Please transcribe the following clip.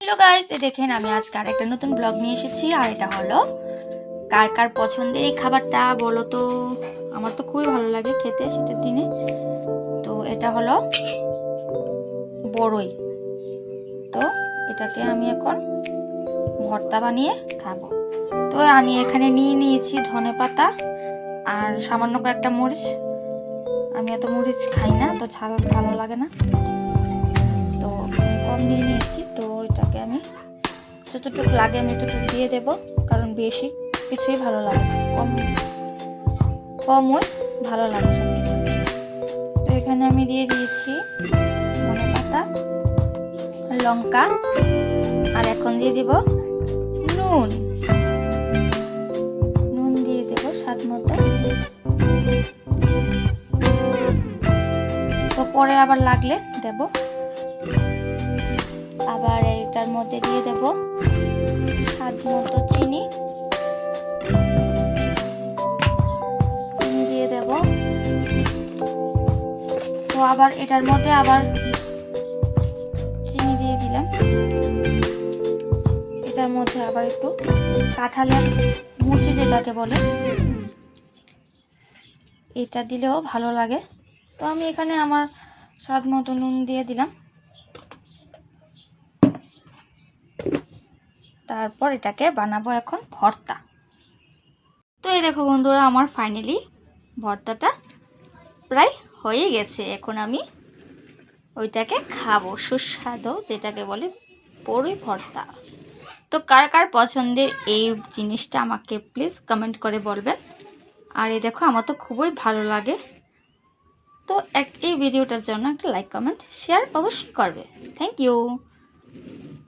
Hello guys, এই দেখেন আমি আজকে আর একটা নতুন ব্লগ নিয়ে এসেছি। আর এটা হলো কার কার পছন্দের এই খাবারটা বলো তো। আমার তো খুবই ভালো লাগে খেতে শীতের দিনে। তো এটা হলো বড়ই। তো এটাকে আমি এখন ভর্তা বানিয়ে খাবো। তো আমি এখানে নিয়ে নিয়েছি ধনেপাতা আর সামান্য কয়েকটা মরিচ। আমি এত মরিচ খাই না, তো ঝাল ভালো লাগে না, তো কম নিয়ে নিয়েছি। তো এটাকে আমি যতটুকু লাগে আমি ততটুকু দিয়ে দেবো, কারণ বেশি কিছুই ভালো লাগে না, কমই ভালো লাগে সব কিছু। তো এখানে আমি দিয়ে দিয়েছি ধনেপাতা, লঙ্কা, আর এখন দিয়ে দিব নুন। নুন দিয়ে দেব স্বাদ মতো। তো পরে আবার লাগলে দেব। আবার এইটার মধ্যে দিয়ে দেব স্বাদ মতো চিনি দিয়ে দেব। তো আবার এটার মধ্যে আবার চিনি দিয়ে দিলাম। এটার মধ্যে আবার একটু কাঁঠালের মুচি যেটাকে বলে, এটা দিলেও ভালো লাগে। তো আমি এখানে আমার স্বাদ মতো নুন দিয়ে দিলাম। তারপর এটাকে বানাবো এখন ভর্তা। তো এই দেখো বন্ধুরা, আমার ফাইনালি ভর্তাটা প্রায় হয়ে গেছে। এখন আমি ওইটাকে খাবো, সুস্বাদু যেটাকে বলে বড়ই ভর্তা। তো কার কার পছন্দের এই জিনিসটা আমাকে প্লিজ কমেন্ট করে বলবেন। আর এই দেখো আমার তো খুবই ভালো লাগে। তো এই ভিডিওটার জন্য একটা লাইক কমেন্ট শেয়ার অবশ্যই করবে। Thank you.